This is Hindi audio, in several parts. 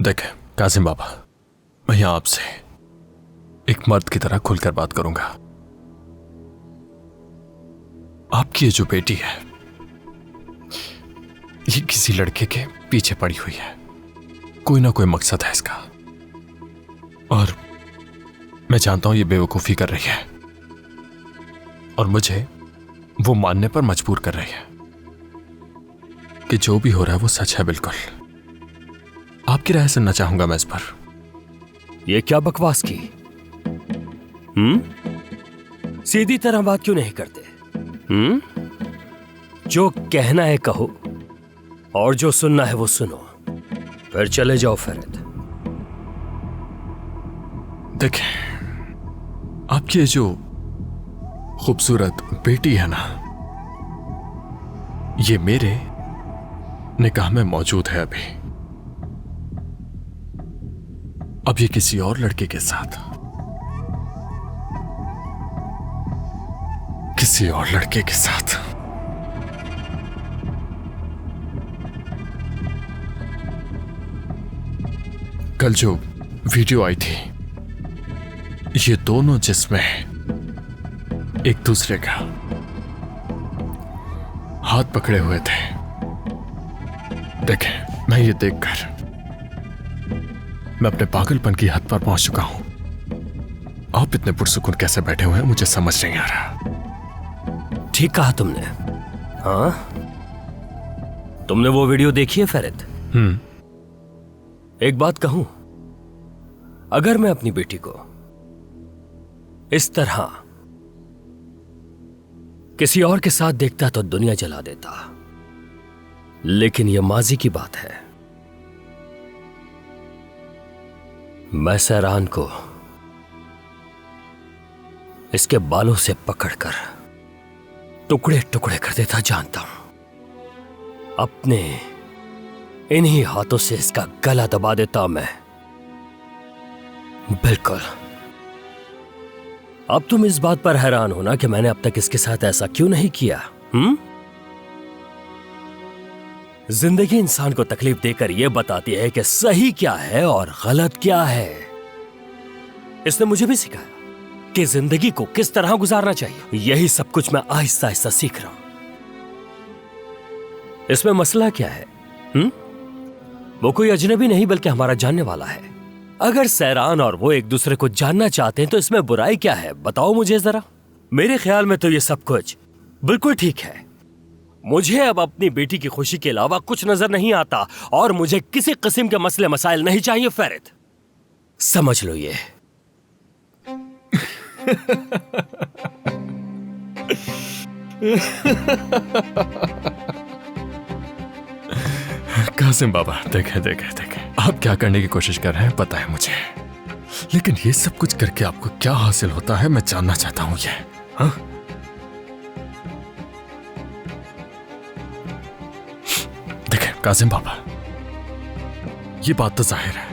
देखें कासिम बाबा, मैं यहां आपसे एक मर्द की तरह खुलकर बात करूंगा। आपकी ये जो बेटी है, ये किसी लड़के के पीछे पड़ी हुई है। कोई ना कोई मकसद है इसका, और मैं जानता हूं ये बेवकूफी कर रही है और मुझे वो मानने पर मजबूर कर रही है कि जो भी हो रहा है वो सच है। बिल्कुल आपकी राय सुनना चाहूंगा मैं इस पर। ये क्या बकवास की? सीधी तरह बात क्यों नहीं करते? जो कहना है कहो और जो सुनना है वो सुनो, फिर चले जाओ फरीद। देखें, आपकी ये जो खूबसूरत बेटी है ना, ये मेरे निकाह में मौजूद है अभी। अब ये किसी और लड़के के साथ, किसी और लड़के के साथ कल जो वीडियो आई थी, ये दोनों जिस्में एक दूसरे का हाथ पकड़े हुए थे। देखें, मैं ये देखकर मैं अपने पागलपन की हद पर पहुंच चुका हूं। आप इतने पुरसुकून कैसे बैठे हुए हैं मुझे समझ नहीं आ रहा। ठीक कहा तुमने। हाँ, तुमने वो वीडियो देखी है फरीद? एक बात कहूं, अगर मैं अपनी बेटी को इस तरह किसी और के साथ देखता तो दुनिया जला देता, लेकिन यह माजी की बात है। मैं सहरान को इसके बालों से पकड़कर टुकड़े टुकड़े कर देता जानता हूं। अपने इन्हीं हाथों से इसका गला दबा देता मैं। बिल्कुल। अब तुम इस बात पर हैरान हो ना कि मैंने अब तक इसके साथ ऐसा क्यों नहीं किया? जिंदगी इंसान को तकलीफ देकर यह बताती है कि सही क्या है और गलत क्या है। इसने मुझे भी सिखाया कि जिंदगी को किस तरह गुजारना चाहिए। यही सब कुछ मैं आहिस्ता आहिस्ता सीख रहा हूं। इसमें मसला क्या है? वो कोई अजनबी नहीं बल्कि हमारा जानने वाला है। अगर सहरान और वो एक दूसरे को जानना चाहते हैं तो इसमें बुराई क्या है? बताओ मुझे जरा। मेरे ख्याल में तो ये सब कुछ बिल्कुल ठीक है। मुझे अब अपनी बेटी की खुशी के अलावा कुछ नजर नहीं आता और मुझे किसी किस्म के मसले मसाइल नहीं चाहिए फरीद। समझ लो ये। कासिम बाबा, देखें देखें देखें, आप क्या करने की कोशिश कर रहे हैं पता है मुझे, लेकिन ये सब कुछ करके आपको क्या हासिल होता है मैं जानना चाहता हूं। ये हाँ? देखें कासिम बाबा, ये बात तो जाहिर है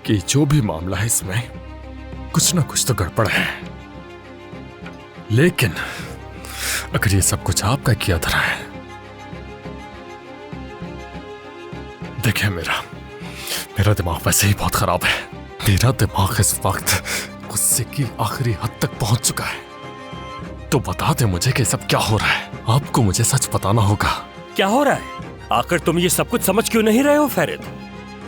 कि जो भी मामला है इसमें कुछ ना कुछ तो गड़बड़ है, लेकिन अगर ये सब कुछ आपका किया धरा है, देखिए मेरा दिमाग वैसे ही बहुत खराब है। मेरा दिमाग इस वक्त गुस्से की आखिरी हद तक पहुंच चुका है। तो बता दे मुझे कि सब क्या हो रहा है। आपको मुझे सच बताना होगा। क्या हो रहा है? आखिर तुम ये सब कुछ समझ क्यों नहीं रहे हो फरीद?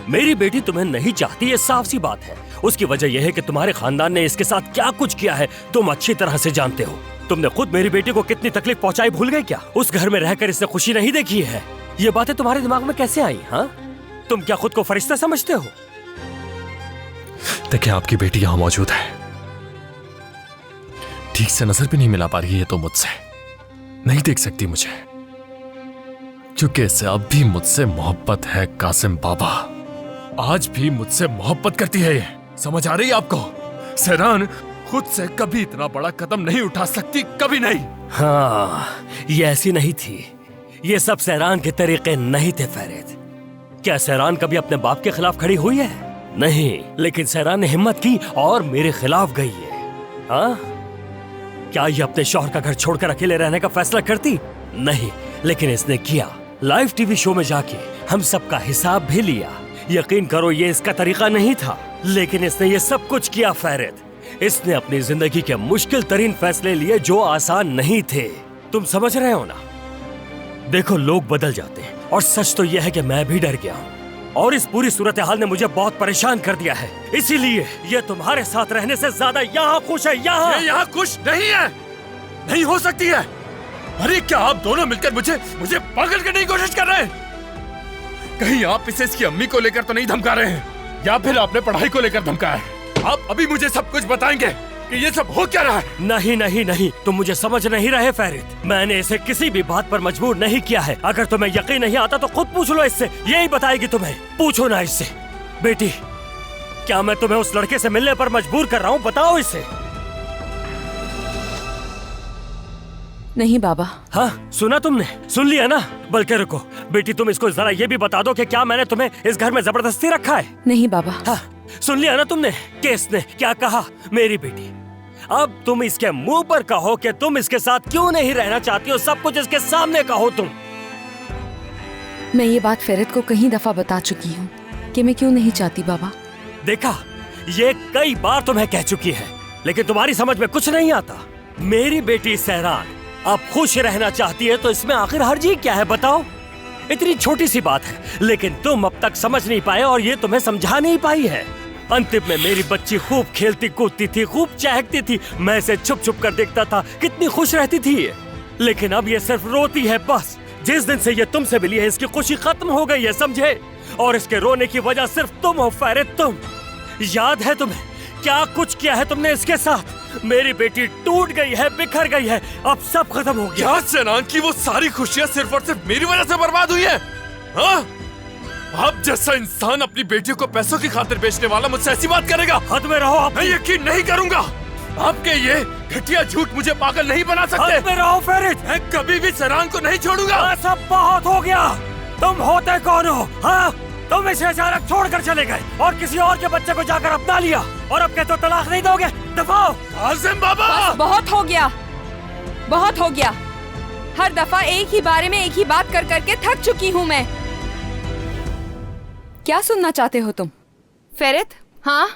मेरी बेटी तुम्हें नहीं चाहती, ये साफ सी बात है। उसकी वजह यह है कि तुम्हारे खानदान ने इसके साथ क्या कुछ किया है तुम अच्छी तरह से जानते हो। तुमने खुद मेरी बेटी को कितनी तकलीफ पहुंचाई भूल गए क्या? उस घर में रहकर इसने खुशी नहीं देखी है। ये बातें तुम्हारे दिमाग में कैसे आई? हाँ, तुम क्या खुद को फरिश्ता समझते हो? देखिए, आपकी बेटी यहां मौजूद है, ठीक से नजर भी नहीं मिला पा रही है, तो मुझसे नहीं देख सकती मुझे, क्योंकि इसे अब भी मुझसे मोहब्बत है। कासिम बाबा, आज भी मुझसे मोहब्बत करती है। ये समझ आ रही है आपको? सहरान खुद से कभी इतना बड़ा कदम नहीं उठा सकती, कभी नहीं। हाँ, ये ऐसी नहीं थी। ये सब सहरान के तरीके नहीं थे फरीद। क्या सहरान कभी अपने बाप के खिलाफ खड़ी हुई है? नहीं, लेकिन सहरान ने हिम्मत की और मेरे खिलाफ गई है। हाँ, क्या ये अपने शौहर का घर छोड़कर अकेले रहने का फैसला करती? नहीं, लेकिन इसने किया। लाइव टीवी शो में जाके हम सबका हिसाब भी लिया। यकीन करो ये इसका तरीका नहीं था, लेकिन इसने ये सब कुछ किया फेरित। इसने अपनी जिंदगी के मुश्किल तरीन फैसले लिए जो आसान नहीं थे। तुम समझ रहे हो ना? देखो, लोग बदल जाते हैं और सच तो यह है कि मैं भी डर गया हूँ और इस पूरी सूरत हाल ने मुझे बहुत परेशान कर दिया है। इसीलिए ये तुम्हारे साथ रहने से ज्यादा यहाँ खुश है। यहाँ खुश नहीं है, नहीं हो सकती है। अरे क्या आप दोनों मिलकर मुझे पागल करने की कोशिश कर रहे हैं? कहीं आप इसे इसकी अम्मी को लेकर तो नहीं धमका रहे हैं, या फिर आपने पढ़ाई को लेकर धमकाया है? आप अभी मुझे सब कुछ बताएंगे कि ये सब हो क्या रहा है? नहीं नहीं नहीं, तुम मुझे समझ नहीं रहे फेरित। मैंने इसे किसी भी बात पर मजबूर नहीं किया है। अगर तुम्हें यकीन नहीं आता तो खुद पूछ लो इससे, यही बताएगी तुम्हें। पूछो ना इससे। बेटी, क्या मैं तुम्हें उस लड़के से मिलने पर मजबूर कर रहा हूँ? बताओ इसे। नहीं बाबा। हाँ, सुना तुमने? सुन लिया ना? बल्कि रुको बेटी, तुम इसको जरा ये भी बता दो कि क्या मैंने तुम्हें इस घर में जबरदस्ती रखा है? नहीं बाबा। हाँ, सुन लिया ना तुमने कि इसने क्या कहा? मेरी बेटी, अब तुम इसके मुंह पर कहो कि तुम इसके साथ क्यों नहीं रहना चाहती हो। सब कुछ इसके सामने कहो तुम। मैं ये बात फेरित को कई दफा बता चुकी हूँ कि मैं क्यों नहीं चाहती बाबा। देखा, ये कई बार तुम्हें कह चुकी है, लेकिन तुम्हारी समझ में कुछ नहीं आता। मेरी बेटी सहरान अब खुश रहना चाहती है, तो इसमें आखिर हर्जी क्या है बताओ? इतनी छोटी सी बात है, लेकिन तुम अब तक समझ नहीं पाए और ये तुम्हें समझा नहीं पाई है। अंतिम में मेरी बच्ची खूब खेलती कूदती थी, खूब चहकती थी। मैं इसे छुप छुप कर देखता था, कितनी खुश रहती थी ये। लेकिन अब ये सिर्फ रोती है बस। जिस दिन से ये तुमसे मिली है, इसकी खुशी खत्म हो गई है, समझे? और इसके रोने की वजह सिर्फ तुम हो फेरित, तुम। याद है तुम्हें क्या कुछ किया है तुमने इसके साथ? मेरी बेटी टूट गई है, बिखर गई है, अब सब खत्म हो गया। क्या सेनान की वो सारी खुशियां सिर्फ और सिर्फ मेरी वजह से बर्बाद हुई है? हाँ? आप जैसा इंसान अपनी बेटी को पैसों की खातिर बेचने वाला मुझसे ऐसी बात करेगा? हद में रहो आप। मैं यकीन नहीं करूंगा। आपके ये घटिया झूठ मुझे पागल नहीं बना सकते। हद में रहो फेरित। मैं कभी भी सेनान को नहीं छोड़ूंगा। सब बहुत हो गया। तुम होते कौन हो? हाँ, तुम इसे अचानक छोड़कर चले गए और किसी और के बच्चे को जाकर अपना लिया, और अब कहते हो तलाक नहीं दोगे? दफाओ। कासिम बाबा, बस बहुत हो गया, बहुत हो गया। हर दफा एक ही बारे में एक ही बात कर करके थक चुकी हूँ मैं। क्या सुनना चाहते हो तुम फेरित? हाँ,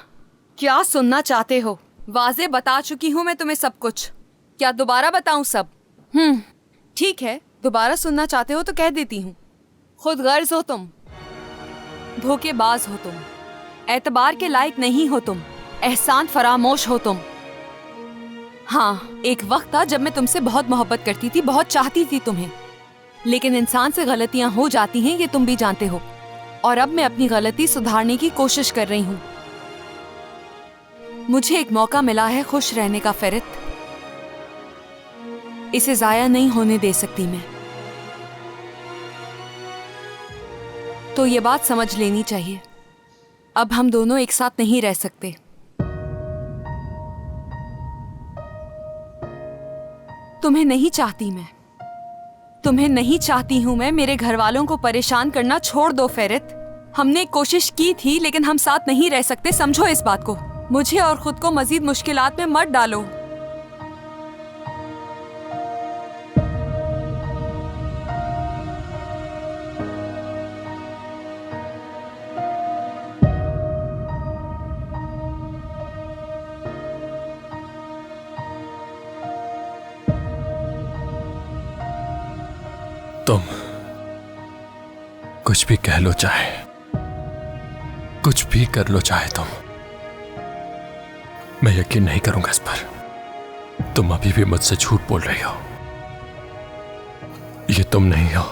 क्या सुनना चाहते हो? वाज़े बता चुकी हूँ मैं तुम्हें सब कुछ। क्या दोबारा बताऊँ सब? ठीक है, दोबारा सुनना चाहते हो तो कह देती हूँ। खुद गर्ज हो तुम, धोखेबाज हो तुम, एतबार के लायक नहीं हो तुम, एहसान फरामोश हो तुम। हाँ, एक वक्त था जब मैं तुमसे बहुत मोहब्बत करती थी, बहुत चाहती थी तुम्हें। लेकिन इंसान से गलतियां हो जाती हैं, ये तुम भी जानते हो। और अब मैं अपनी गलती सुधारने की कोशिश कर रही हूँ। मुझे एक मौका मिला है खुश रहने का फेरित, इसे जाया नहीं होने दे सकती मैं। तो ये बात समझ लेनी चाहिए, अब हम दोनों एक साथ नहीं रह सकते। तुम्हें नहीं चाहती मैं, तुम्हें नहीं चाहती हूं मैं। मेरे घर वालों को परेशान करना छोड़ दो फेरित। हमने कोशिश की थी, लेकिन हम साथ नहीं रह सकते, समझो इस बात को। मुझे और खुद को मजीद मुश्किलात में मत डालो। तुम कुछ भी कह लो, चाहे कुछ भी कर लो चाहे तुम, मैं यकीन नहीं करूंगा इस पर। तुम अभी भी मुझसे झूठ बोल रही हो। ये तुम नहीं हो।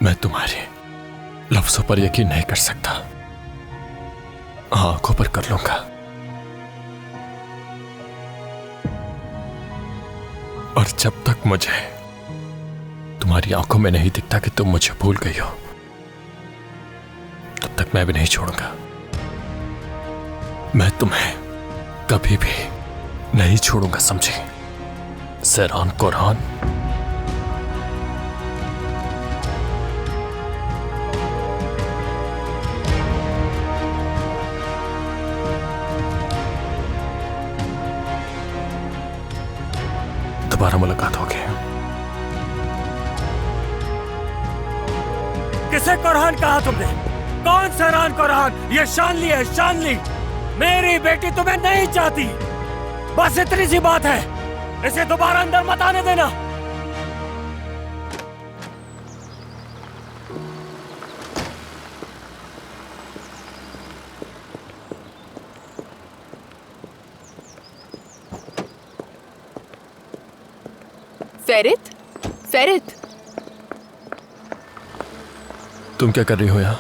मैं तुम्हारे लफ्जों पर यकीन नहीं कर सकता, आंखों पर कर लूंगा। और जब तक मुझे तुम्हारी आंखों में नहीं दिखता कि तुम मुझे भूल गई हो, तब तक मैं भी नहीं छोड़ूंगा। मैं तुम्हें कभी भी नहीं छोड़ूंगा, समझी? सहरान कुरान। दोबारा मुलाकात होगी। किसे कोरहान कहा तुमने? कौन सहरान कोरहान? ये शानली है, शानली। मेरी बेटी तुम्हें नहीं चाहती, बस इतनी सी बात है। इसे दोबारा अंदर मत आने देना। फेरित, फेरित, तुम क्या कर रही हो यहाँ?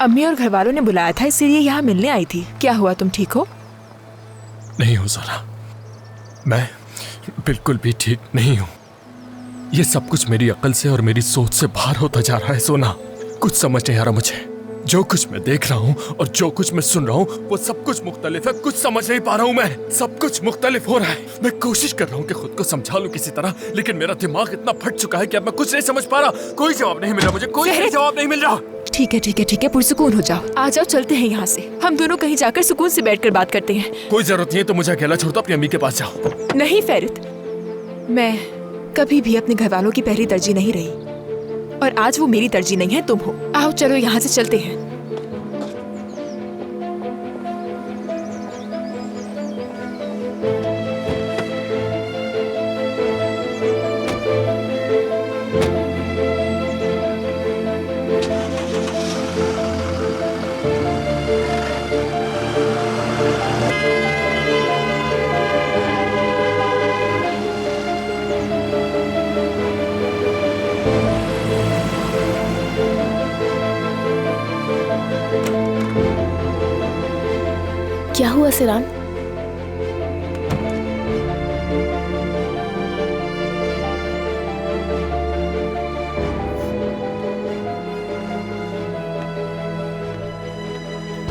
अम्मी और घर वालों ने बुलाया था, इसीलिए यहाँ मिलने आई थी। क्या हुआ, तुम ठीक हो? नहीं हूँ सोना, मैं बिल्कुल भी ठीक नहीं हूँ। ये सब कुछ मेरी अकल से और मेरी सोच से बाहर होता जा रहा है सोना। कुछ समझ नहीं आ रहा मुझे। जो कुछ मैं देख रहा हूँ और जो कुछ मैं सुन रहा हूँ वो सब कुछ मुख्तलिफ है। कुछ समझ नहीं पा रहा हूँ मैं। सब कुछ मुख्तलिफ हो रहा है। मैं कोशिश कर रहा हूँ कि खुद को समझा लूँ किसी तरह, लेकिन मेरा दिमाग इतना फट चुका है कि अब मैं कुछ नहीं समझ पा रहा। कोई जवाब नहीं मिल रहा मुझे, कोई जवाब नहीं मिल रहा। ठीक है, ठीक है, ठीक है, पुरसुकून हो जाओ। आ जाओ, चलते हैं यहाँ से। हम दोनों कहीं जाकर सुकून से बैठकर बात करते हैं। कोई जरूरत नहीं है, तो मुझे अकेला छोड़ दो, अपनी अम्मी के पास जाओ। नहीं फेरित, मैं कभी भी अपने घर वालों की पहली तरजीह नहीं रही, और आज वो मेरी तरजीह नहीं है, तुम हो। आओ चलो यहाँ से चलते हैं। क्या हुआ सिरान?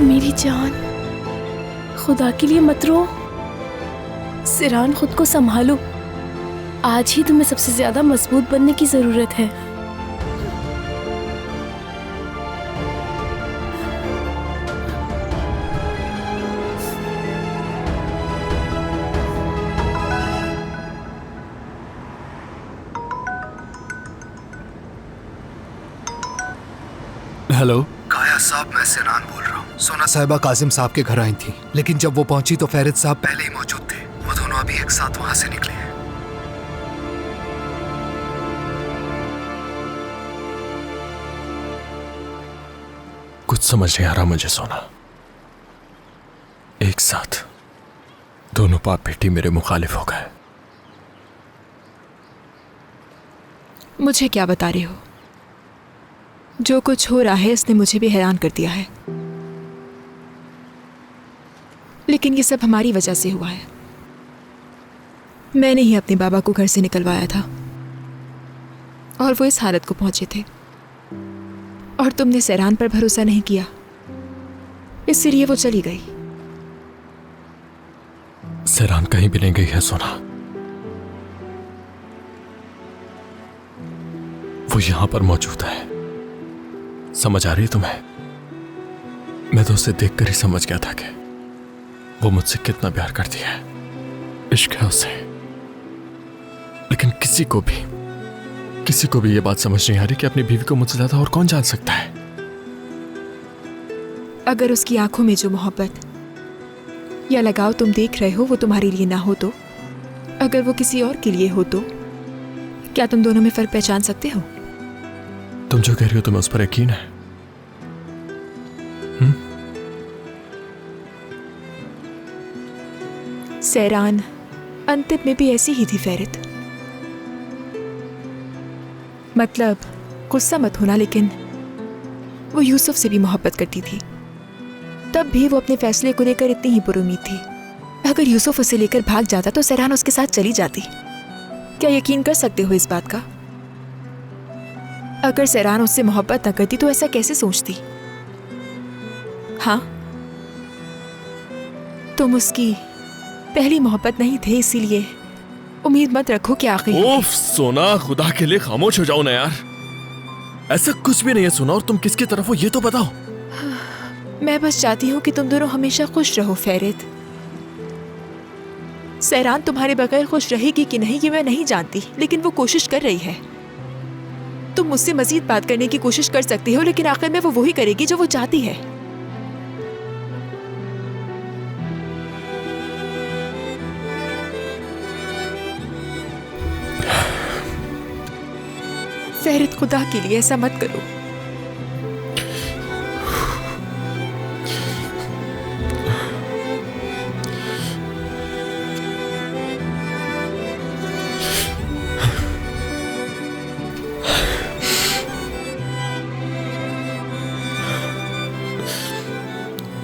मेरी जान, खुदा के लिए मत रो। सिरान, खुद को संभालो। आज ही तुम्हें सबसे ज्यादा मजबूत बनने की जरूरत है। हेलो काया साहब, मैं सिरान बोल रहा हूँ। सोना साहिबा काजिम साहब के घर आई थी, लेकिन जब वो पहुंची तो फेरित साहब पहले ही मौजूद थे। वो दोनों अभी एक साथ वहां से निकले हैं। कुछ समझ नहीं आ रहा मुझे सोना। एक साथ दोनों बाप बेटी मेरे मुखालिफ हो गए। मुझे क्या बता रहे हो? जो कुछ हो रहा है इसने मुझे भी हैरान कर दिया है, लेकिन ये सब हमारी वजह से हुआ है। मैंने ही अपने बाबा को घर से निकलवाया था और वो इस हालत को पहुंचे थे, और तुमने सहरान पर भरोसा नहीं किया, इसलिए वो चली गई। सहरान कहीं भी नहीं गई है सोना। वो यहां पर मौजूद है। समझ आ रही है तुम्हें? मैं तो उसे देखकर ही समझ गया था कि वो मुझसे कितना प्यार करती है। इश्क है उसे। लेकिन किसी को भी ये बात समझ नहीं आ रही कि अपनी बीवी को मुझसे ज्यादा और कौन जान सकता है। अगर उसकी आंखों में जो मोहब्बत या लगाव तुम देख रहे हो वो तुम्हारे लिए ना हो तो, अगर वो किसी और के लिए हो तो, क्या तुम दोनों में फर्क पहचान सकते हो? तुम जो कह रही हो तुम्हें उस पर यकीन है? सहरान अंतिम में भी ऐसी ही थी फेरित। मतलब, गुस्सा मत होना, लेकिन वो यूसुफ से भी मोहब्बत करती थी। तब भी वो अपने फैसले को लेकर इतनी ही पुरुमीद थी। अगर यूसुफ उसे लेकर भाग जाता तो सहरान उसके साथ चली जाती। क्या यकीन कर सकते हो इस बात का? अगर सहरान उससे मोहब्बत न करती तो ऐसा कैसे सोचती? हाँ, तुम उसकी पहली मोहब्बत नहीं थे, इसीलिए उम्मीद मत रखो कि आखिर। ओफ सोना, खुदा के लिए खामोश हो जाओ ना यार। ऐसा कुछ भी नहीं है सोना, और तुम किसकी तरफ हो ये तो बताओ। मैं बस चाहती हूँ कि तुम दोनों हमेशा खुश रहो फेरित। सहरान तुम्हारे बगैर खुश रहेगी कि नहीं ये मैं नहीं जानती, लेकिन वो कोशिश कर रही है। तुम मुझसे मजीद बात करने की कोशिश कर सकती हो, लेकिन आखिर में वो वही करेगी जो वो चाहती है। फेरित, खुदा के लिए ऐसा मत करो।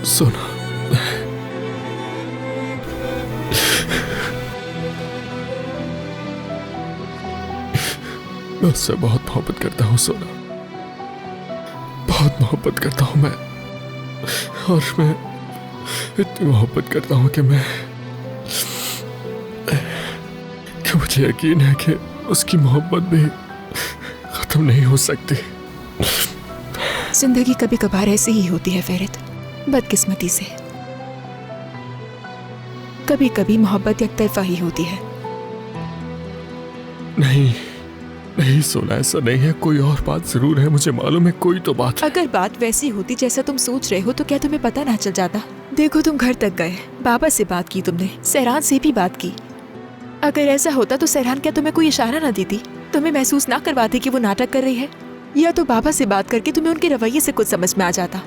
सोना, मैं उससे बहुत मोहब्बत करता हूँ सोना, बहुत मोहब्बत करता हूँ मैं। और मैं इतनी मोहब्बत करता हूँ कि मुझे यकीन है कि उसकी मोहब्बत भी खत्म नहीं हो सकती। जिंदगी कभी कभार ऐसी ही होती है फेरित, बदकिस्मती से। कभी कभी मोहब्बत एक तरफा ही होती है। नहीं नहीं सोना, ऐसा नहीं है, कोई और बात जरूर है, मुझे मालूम है कोई तो बात है। अगर बात वैसी होती जैसा तुम सोच रहे हो तो क्या तुम्हें पता ना चल जाता? देखो, तुम घर तक गए, बाबा से बात की तुमने, सहरान से भी बात की। अगर ऐसा होता तो सहरान क्या तुम्हें कोई इशारा ना देती, तुम्हें महसूस ना करवाती कि वो नाटक कर रही है? या तो बाबा से बात करके तुम्हें उनके रवैये से कुछ समझ में आ जाता।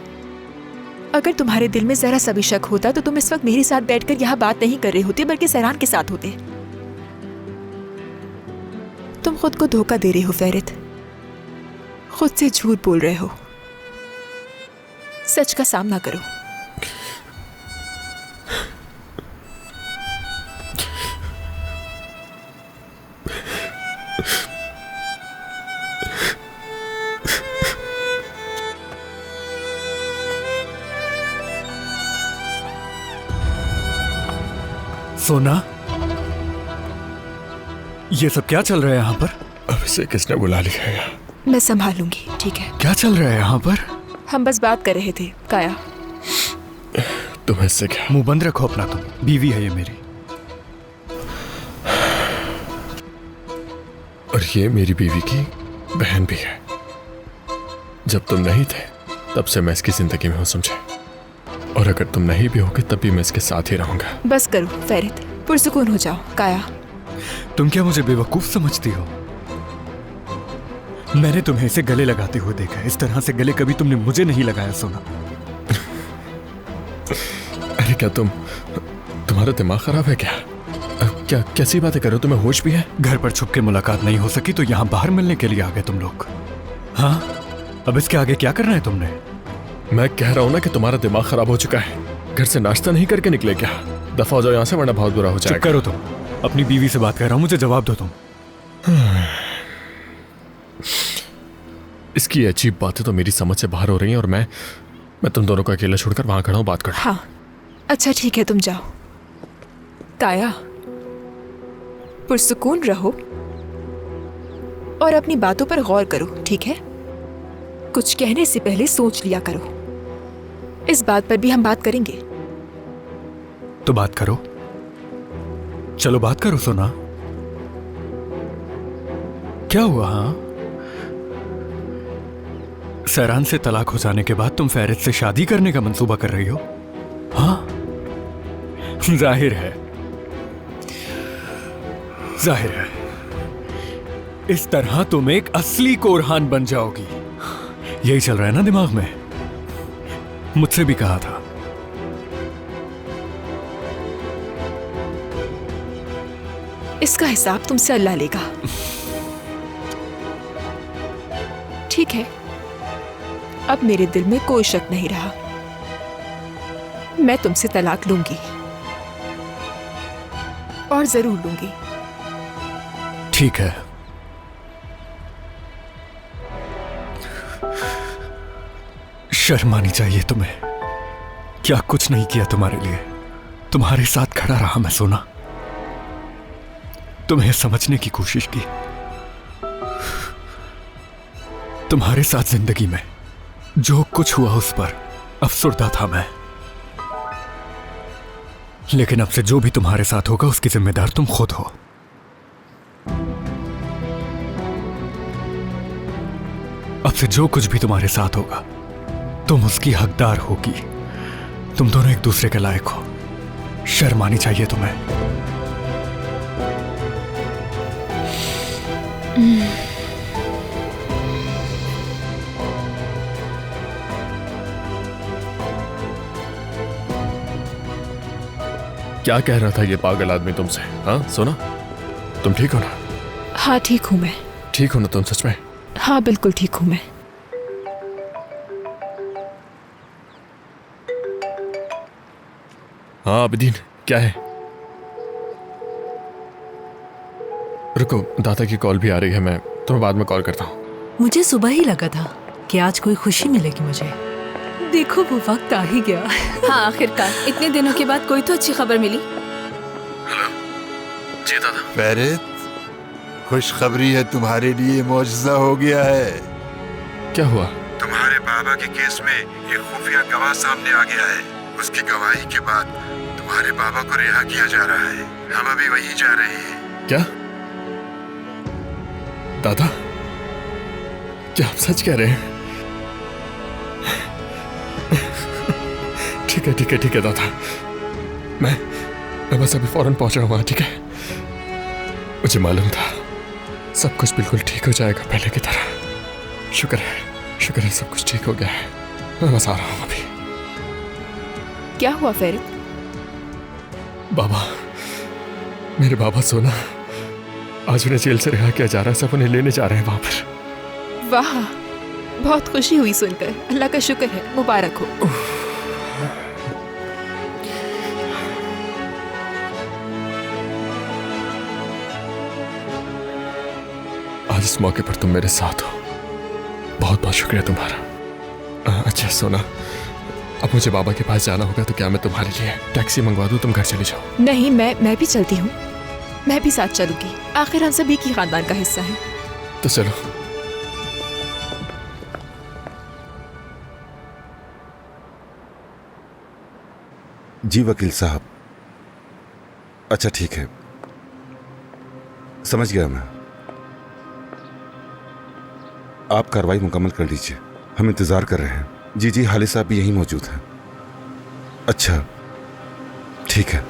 अगर तुम्हारे दिल में जरा सा भी शक होता तो तुम इस वक्त मेरे साथ बैठकर यहाँ बात नहीं कर रहे होते, बल्कि सहरान के साथ होते। तुम खुद को धोखा दे रहे हो फेरित, खुद से झूठ बोल रहे हो। सच का सामना करो। सोना, ये सब क्या चल रहा है यहाँ पर? अब इसे किसने बुला लिया है यहाँ? मैं संभाल लूंगी, ठीक है? क्या चल रहा है यहाँ पर? हम बस बात कर रहे थे। काया, तुम्हें इससे क्या? मुंह बंद रखो अपना, तुम बीवी है ये मेरी। और ये मेरी बीवी की बहन भी है। जब तुम नहीं थे तब से मैं इसकी जिंदगी में हूं, समझे? और अगर तुम नहीं भी होगे तब भी मैं इसके साथ ही रहूंगा। बस करो फेरित, पुरसुकून हो जाओ। काया, तुम क्या मुझे बेवकूफ समझती हो? मैंने तुम्हें इसे गले लगाते हुए देखा है, इस तरह से गले कभी तुमने मुझे नहीं लगाया सोना। अरे क्या तुम्हारा दिमाग खराब है क्या? क्या कैसी बातें कर रहे हो? तुम्हें होश भी है? घर पर छुप के मुलाकात नहीं हो सकी तो यहाँ बाहर मिलने के लिए आ गए तुम लोग। हाँ, अब इसके आगे क्या करना है तुमने? मैं कह रहा हूं ना कि तुम्हारा दिमाग खराब हो चुका है। घर से नाश्ता नहीं करके निकले क्या? दफा हो जाओ यहाँ से, वरना बहुत बुरा हो चुप जाएगा। करो तुम, अपनी बीवी से बात कर रहा हूँ, मुझे जवाब दो तुम। इसकी अजीब बातें तो मेरी समझ से बाहर हो रही हैं और मैं तुम दोनों को अकेला छोड़कर वहां खड़ा हूं बात कर। हाँ अच्छा ठीक है, तुम जाओ। काया, पुरसुकून रहो और अपनी बातों पर गौर करो, ठीक है? कुछ कहने से पहले सोच लिया करो। इस बात पर भी हम बात करेंगे। तो बात करो, चलो बात करो सोना। क्या हुआ? हाँ, सहरान से तलाक हो जाने के बाद तुम फेरित से शादी करने का मंसूबा कर रही हो? हाँ, जाहिर है इस तरह तुम एक असली कोरहान बन जाओगी। यही चल रहा है ना दिमाग में? मुझसे भी कहा था। इसका हिसाब तुमसे अल्लाह लेगा। ठीक है, अब मेरे दिल में कोई शक नहीं रहा। मैं तुमसे तलाक लूंगी और जरूर लूंगी। ठीक है, शर्म आनी चाहिए तुम्हें। क्या कुछ नहीं किया तुम्हारे लिए, तुम्हारे साथ खड़ा रहा मैं सोना, तुम्हें समझने की कोशिश की। तुम्हारे साथ जिंदगी में जो कुछ हुआ उस पर अफसुर्दा था मैं, लेकिन अब से जो भी तुम्हारे साथ होगा उसकी जिम्मेदार तुम खुद हो। अब से जो कुछ भी तुम्हारे साथ होगा तुम उसकी हकदार होगी। तुम दोनों एक दूसरे के लायक हो। शर्म आनी चाहिए तुम्हें। क्या कह रहा था ये पागल आदमी तुमसे? हाँ सुना? तुम ठीक हो ना? हाँ ठीक हूँ मैं। ठीक हो ना तुम सच में? हाँ बिल्कुल ठीक हूँ मैं। हाँ आबिदीन, क्या है? रुको, दादा की कॉल भी आ रही है, मैं तुम्हें बाद में कॉल करता हूँ। मुझे सुबह ही लगा था कि आज कोई खुशी मिलेगी मुझे। देखो वो वक्त आ ही गया। हाँ आखिरकार इतने दिनों के बाद कोई तो अच्छी खबर मिली। हेलो जी दादा। फेरित, खुशखबरी है तुम्हारे लिए, मौजज़ा हो गया है। क्या हुआ? तुम्हारे बाबा के केस में एक खुफिया गवाह सामने आ गया है। उसकी गवाही के बाद तुम्हारे बाबा को रिहा किया जा रहा है। हम अभी वहीं जा रहे हैं। क्या दादा, क्या आप सच कह रहे हैं? ठीक है ठीक है ठीक है दादा, मैं बस अभी फौरन पहुंच रहा हूँ। ठीक है, मुझे मालूम था सब कुछ बिल्कुल ठीक हो जाएगा पहले की तरह। शुक्र है सब कुछ ठीक हो गया है। मैं बस आ रहा हूँ अभी। क्या हुआ फेरित? बाबा, मेरे बाबा सोना, आज उन्हें जेल से रिहा किया जा रहा है। सब उन्हें लेने जा रहे हैं वहां पर। वाह, बहुत खुशी हुई सुनकर। अल्लाह का शुक्र है, मुबारक हो। आज इस मौके पर तुम मेरे साथ हो, बहुत बहुत शुक्रिया तुम्हारा। अच्छा सोना, अब मुझे बाबा के पास जाना होगा, तो क्या मैं तुम्हारे लिए टैक्सी मंगवा दूं? तुम घर चली जाओ। नहीं, मैं भी चलती हूँ। मैं भी साथ चलूंगी, आखिर हम सभी की खानदान का हिस्सा है। तो चलो। जी वकील साहब। अच्छा ठीक है, समझ गया मैं। आप कार्रवाई मुकम्मल कर लीजिए, हम इंतजार कर रहे हैं। जी जी, हालिद साहब भी यहीं मौजूद हैं। अच्छा ठीक है।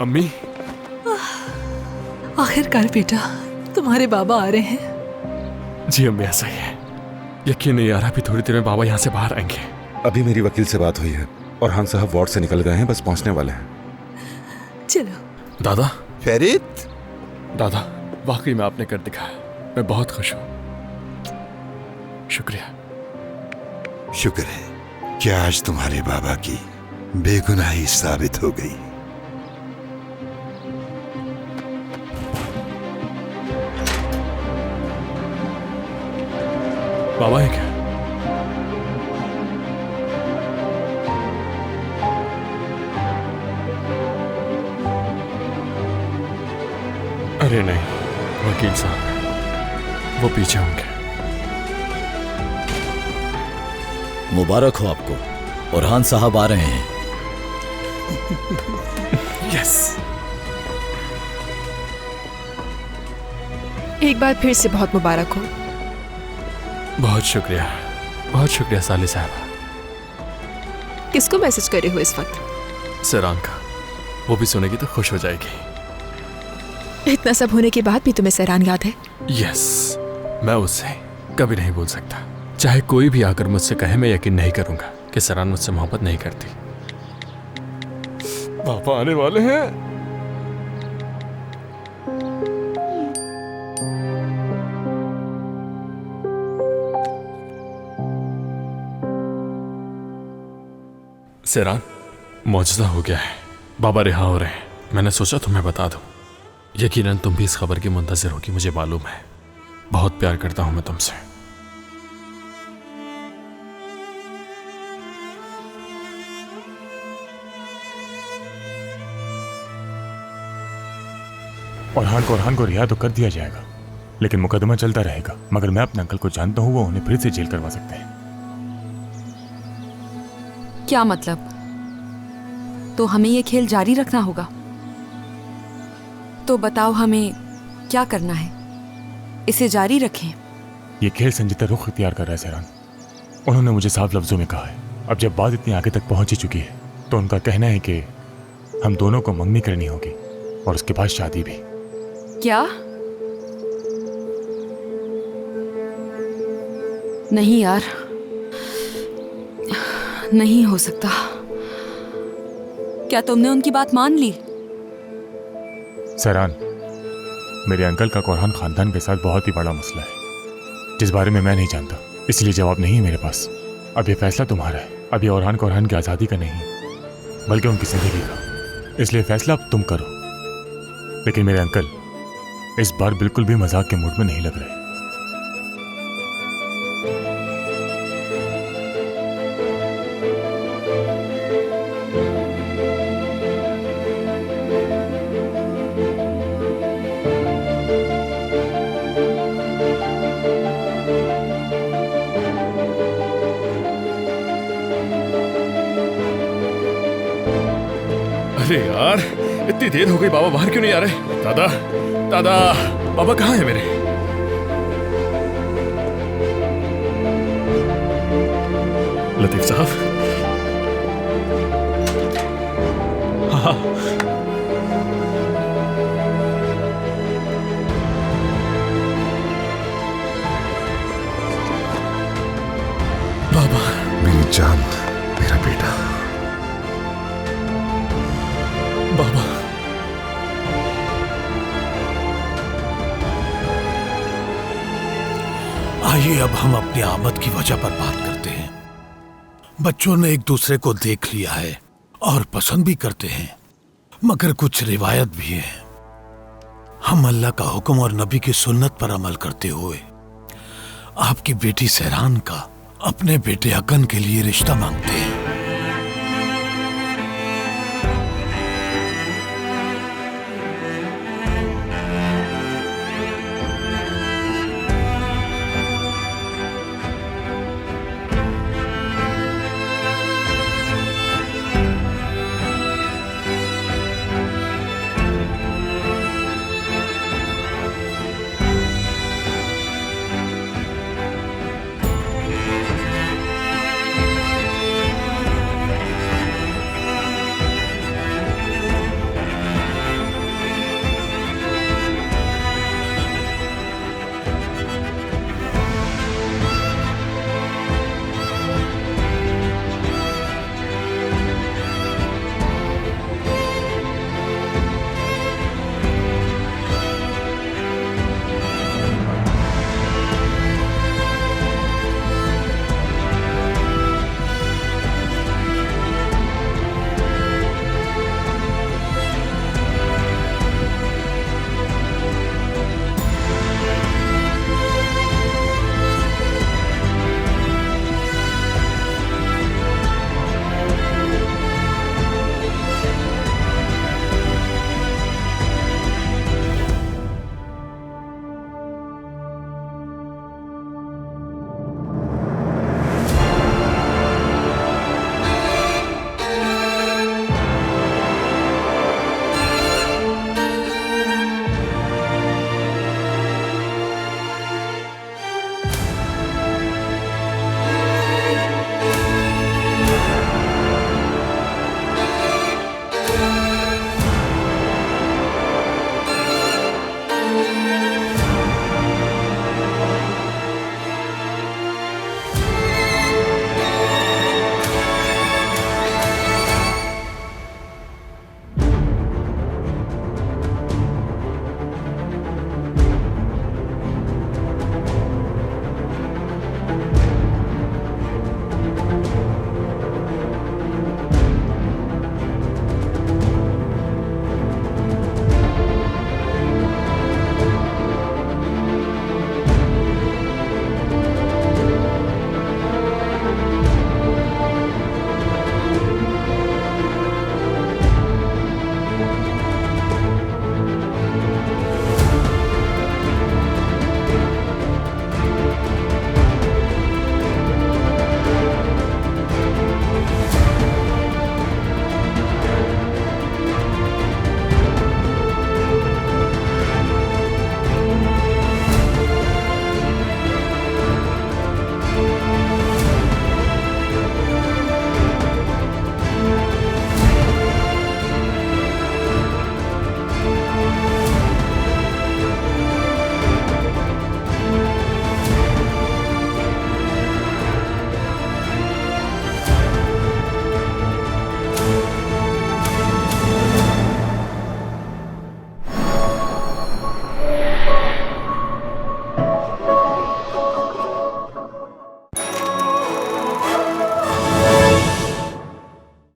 अम्मी। आखिरकार बेटा, तुम्हारे बाबा आ रहे हैं। जी अम्मी, ऐसा ही है। यकीन नहीं आ रहा, अभी थोड़ी देर में बाबा यहाँ से बाहर आएंगे। अभी मेरी वकील से बात हुई है और खान साहब वार्ड से निकल गए हैं, बस पहुंचने वाले हैं। चलो। दादा। फेरित, दादा, वाकई में आपने कर दिखाया। मैं बहुत खुश हूँ। शुक्रिया। शुक्र है कि आज तुम्हारे बाबा की बेगुनाही साबित हो गई। बाबा है क्या? अरे नहीं, वकील साहब वो पीछे होंगे। मुबारक हो आपको, बुरहान साहब आ रहे हैं। यस। एक बार फिर से बहुत मुबारक हो। बहुत शुक्रिया साली साहब। किसको मैसेज करे हो इस वक्त? सरान का। वो भी सुनेगी तो खुश हो जाएगी। इतना सब होने के बाद भी तुम्हें सैरान याद है? यस, मैं उससे कभी नहीं भूल सकता। चाहे कोई भी आकर मुझसे कहे, मैं यकीन नहीं करूंगा कि सरान मुझसे मोहब्बत नहीं करती। पापा आने वाले हैं। सैरान, मौजूदा हो गया है। बाबा रिहा हो रहे हैं। मैंने सोचा तुम्हें बता दूं। यकीनन तुम भी इस खबर की मुंतज़िर होगी, मुझे मालूम है। बहुत प्यार करता हूं मैं तुमसे। और को रिहा तो कर दिया जाएगा, लेकिन मुकदमा चलता रहेगा। मगर मैं अपने अंकल को जानता हूँ, वो उन्हें फिर से जेल करवा सकते हैं। क्या मतलब? तो हमें ये खेल जारी रखना होगा? तो बताओ हमें क्या करना है? इसे जारी रखें? ये खेल संजीदा रुख इख्तियार कर रहा है सहरान। उन्होंने मुझे साफ लफ्जों में कहा है, अब जब बात इतनी आगे तक पहुंच ही चुकी है तो उनका कहना है कि हम दोनों को मंगनी करनी होगी और उसके बाद शादी भी। क्या? नहीं यार, नहीं हो सकता। क्या तुमने उनकी बात मान ली? सहरान, मेरे अंकल का कोरहान खानदान के साथ बहुत ही बड़ा मसला है जिस बारे में मैं नहीं जानता, इसलिए जवाब नहीं है मेरे पास। अब ये फैसला तुम्हारा है। अब ये ओरहान कोरहान की आज़ादी का नहीं बल्कि उनकी जिंदगी का, इसलिए फैसला अब तुम करो। लेकिन मेरे अंकल इस बार बिल्कुल भी मजाक के मूड में नहीं लग रहे। अरे यार, इतनी देर हो गई, बाबा बाहर क्यों नहीं आ रहे? दादा, दादा, बाबा कहाँ है मेरे? लतीफ साहब। हाँ, बाबा। मेरी जान, मेरा बेटा। बाबा। आइए अब हम अपनी आमद की वजह पर बात करते हैं। बच्चों ने एक दूसरे को देख लिया है और पसंद भी करते हैं, मगर कुछ रिवायत भी है। हम अल्लाह का हुक्म और नबी की सुन्नत पर अमल करते हुए आपकी बेटी सहरान का अपने बेटे अकन के लिए रिश्ता मांगते हैं।